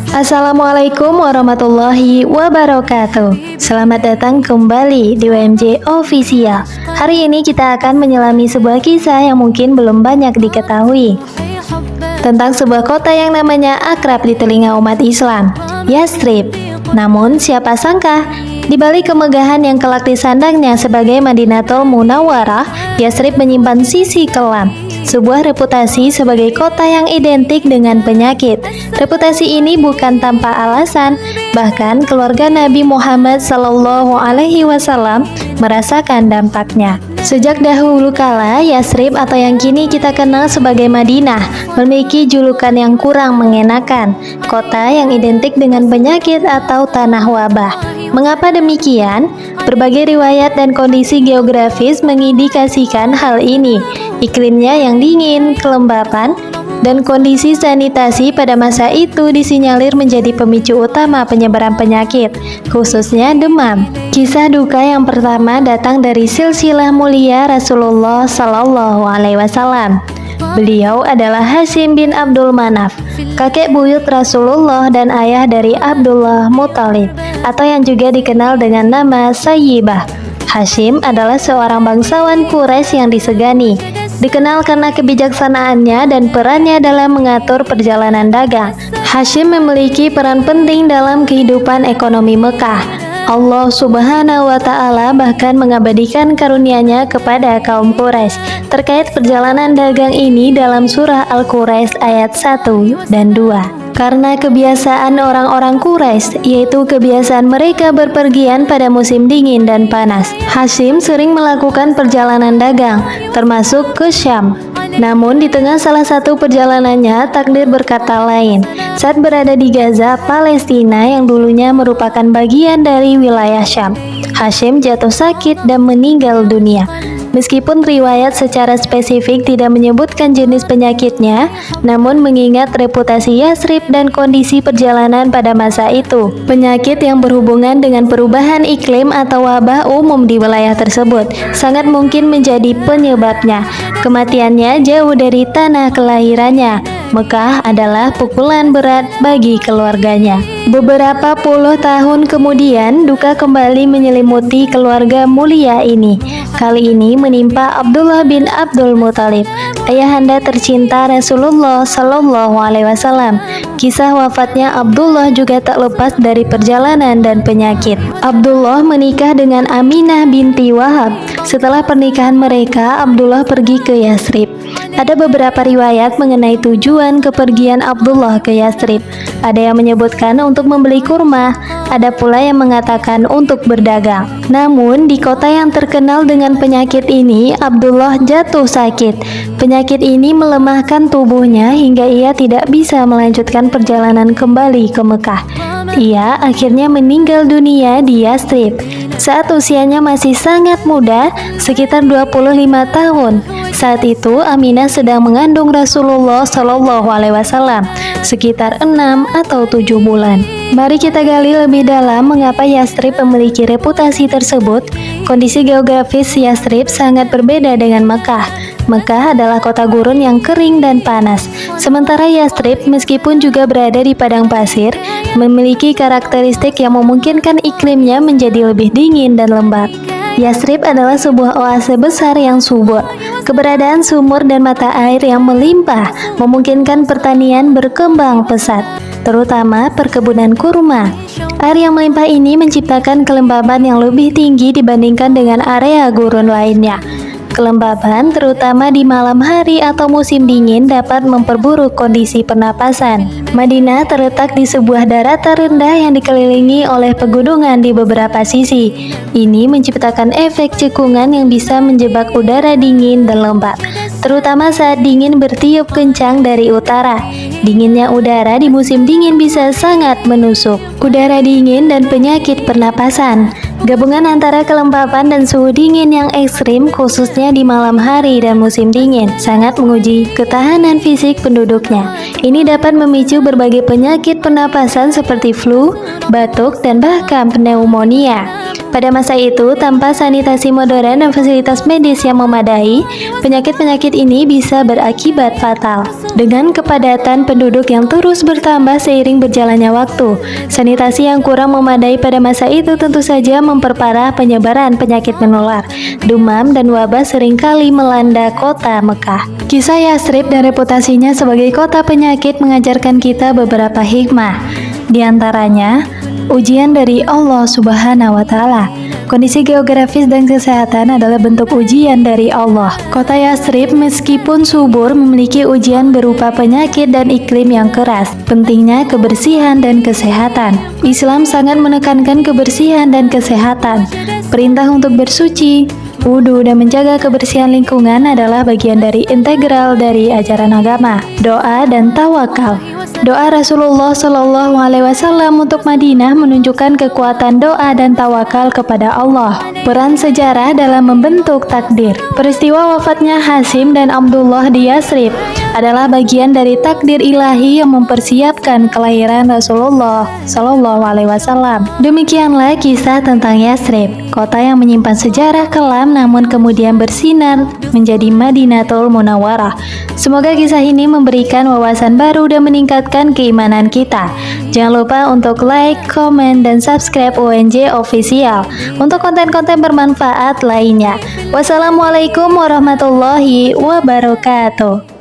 Assalamualaikum warahmatullahi wabarakatuh. Selamat datang kembali di WMJ Official. Hari ini kita akan menyelami sebuah kisah yang mungkin belum banyak diketahui tentang sebuah kota yang namanya akrab di telinga umat Islam, Yathrib. Namun siapa sangka di balik kemegahan yang kelak disandangnya sebagai Madinatul Munawwarah, Yathrib menyimpan sisi kelam, sebuah reputasi sebagai kota yang identik dengan penyakit. Reputasi ini bukan tanpa alasan, bahkan keluarga Nabi Muhammad SAW merasakan dampaknya. Sejak dahulu kala, Yathrib atau yang kini kita kenal sebagai Madinah memiliki julukan yang kurang mengenakan, kota yang identik dengan penyakit atau tanah wabah. Mengapa demikian? Berbagai riwayat dan kondisi geografis mengindikasikan hal ini. Iklimnya yang dingin, kelembapan, dan kondisi sanitasi pada masa itu disinyalir menjadi pemicu utama penyebaran penyakit, khususnya demam. Kisah duka yang pertama datang dari silsilah mulia Rasulullah Sallallahu Alaihi Wasallam. Beliau adalah Hashim bin Abdul Manaf, kakek buyut Rasulullah dan ayah dari Abdullah Muthalib, atau yang juga dikenal dengan nama Sayyibah. Hashim adalah seorang bangsawan Quraisy yang disegani, dikenal karena kebijaksanaannya dan perannya dalam mengatur perjalanan dagang. Hashim memiliki peran penting dalam kehidupan ekonomi Mekah. Allah Subhanahu wa Ta'ala bahkan mengabadikan karunia-Nya kepada kaum Quraisy terkait perjalanan dagang ini dalam surah Al-Quraisy ayat 1 dan 2. Karena kebiasaan orang-orang Quraisy, yaitu kebiasaan mereka berpergian pada musim dingin dan panas, Hashim sering melakukan perjalanan dagang, termasuk ke Syam. Namun di tengah salah satu perjalanannya, takdir berkata lain. Saat berada di Gaza, Palestina yang dulunya merupakan bagian dari wilayah Syam, Hashim jatuh sakit dan meninggal dunia. Meskipun riwayat secara spesifik tidak menyebutkan jenis penyakitnya, namun mengingat reputasi Yathrib dan kondisi perjalanan pada masa itu, penyakit yang berhubungan dengan perubahan iklim atau wabah umum di wilayah tersebut sangat mungkin menjadi penyebabnya. Kematiannya jauh dari tanah kelahirannya. Mekah adalah pukulan berat bagi keluarganya. Beberapa puluh tahun kemudian, duka kembali menyelimuti keluarga mulia ini. Kali ini menimpa Abdullah bin Abdul Muthalib, ayahanda tercinta Rasulullah Sallallahu Alaihi Wasallam. Kisah wafatnya Abdullah juga tak lepas dari perjalanan dan penyakit. Abdullah menikah dengan Aminah binti Wahab. Setelah pernikahan mereka, Abdullah pergi ke Yathrib. Ada beberapa riwayat mengenai tujuan kepergian Abdullah ke Yathrib. Ada yang menyebutkan untuk membeli kurma, ada pula yang mengatakan untuk berdagang. Namun di kota yang terkenal dengan penyakit ini, Abdullah jatuh sakit. Penyakit ini melemahkan tubuhnya hingga ia tidak bisa melanjutkan perjalanan kembali ke Mekah. Ia akhirnya meninggal dunia di Yathrib saat usianya masih sangat muda, sekitar 25 tahun. Saat itu Aminah sedang mengandung Rasulullah Shallallahu Alaihi Wasallam sekitar 6 atau 7 bulan. Mari kita gali lebih dalam mengapa Yathrib memiliki reputasi tersebut. Kondisi geografis Yathrib sangat berbeda dengan Mekah. Mekah adalah kota gurun yang kering dan panas, sementara Yathrib meskipun juga berada di padang pasir, memiliki karakteristik yang memungkinkan iklimnya menjadi lebih dingin dan lembab. Yathrib adalah sebuah oase besar yang subur. Keberadaan sumur dan mata air yang melimpah memungkinkan pertanian berkembang pesat, terutama perkebunan kurma. Air yang melimpah ini menciptakan kelembaban yang lebih tinggi dibandingkan dengan area gurun lainnya. Kelembaban, terutama di malam hari atau musim dingin, dapat memperburuk kondisi pernapasan. Madinah terletak di sebuah daratan rendah yang dikelilingi oleh pegunungan di beberapa sisi. Ini menciptakan efek cekungan yang bisa menjebak udara dingin dan lembab, terutama saat dingin bertiup kencang dari utara. Dinginnya udara di musim dingin bisa sangat menusuk udara dingin dan penyakit pernapasan. Gabungan antara kelembapan dan suhu dingin yang ekstrim, khususnya di malam hari dan musim dingin, sangat menguji ketahanan fisik penduduknya. Ini dapat memicu berbagai penyakit pernapasan seperti flu, batuk, dan bahkan pneumonia. Pada masa itu, tanpa sanitasi modern dan fasilitas medis yang memadai, penyakit-penyakit ini bisa berakibat fatal. Dengan kepadatan penduduk yang terus bertambah seiring berjalannya waktu, sanitasi yang kurang memadai pada masa itu tentu saja memperparah penyebaran penyakit menular. Demam dan wabah seringkali melanda kota Mekah. Kisah Yatsrib dan reputasinya sebagai kota penyakit mengajarkan kita beberapa hikmah. Di antaranya, ujian dari Allah Subhanahu wa Ta'ala. Kondisi geografis dan kesehatan adalah bentuk ujian dari Allah. Kota Yatsrib meskipun subur memiliki ujian berupa penyakit dan iklim yang keras. Pentingnya kebersihan dan kesehatan. Islam sangat menekankan kebersihan dan kesehatan. Perintah untuk bersuci, wudhu, dan menjaga kebersihan lingkungan adalah bagian dari integral dari ajaran agama. Doa dan tawakal. Doa Rasulullah Shallallahu Alaihi Wasallam untuk Madinah menunjukkan kekuatan doa dan tawakal kepada Allah. Peran sejarah dalam membentuk takdir. Peristiwa wafatnya Hasim dan Abdullah di Yatsrib adalah bagian dari takdir ilahi yang mempersiapkan kelahiran Rasulullah Shallallahu Alaihi Wasallam. Demikianlah kisah tentang Yatsrib, kota yang menyimpan sejarah kelam namun kemudian bersinar menjadi Madinatul Munawwarah. Semoga kisah ini memberikan wawasan baru dan meningkatkan keimanan kita. Jangan lupa untuk like, komen, dan subscribe UNJ Official untuk konten-konten bermanfaat lainnya. Wassalamualaikum warahmatullahi wabarakatuh.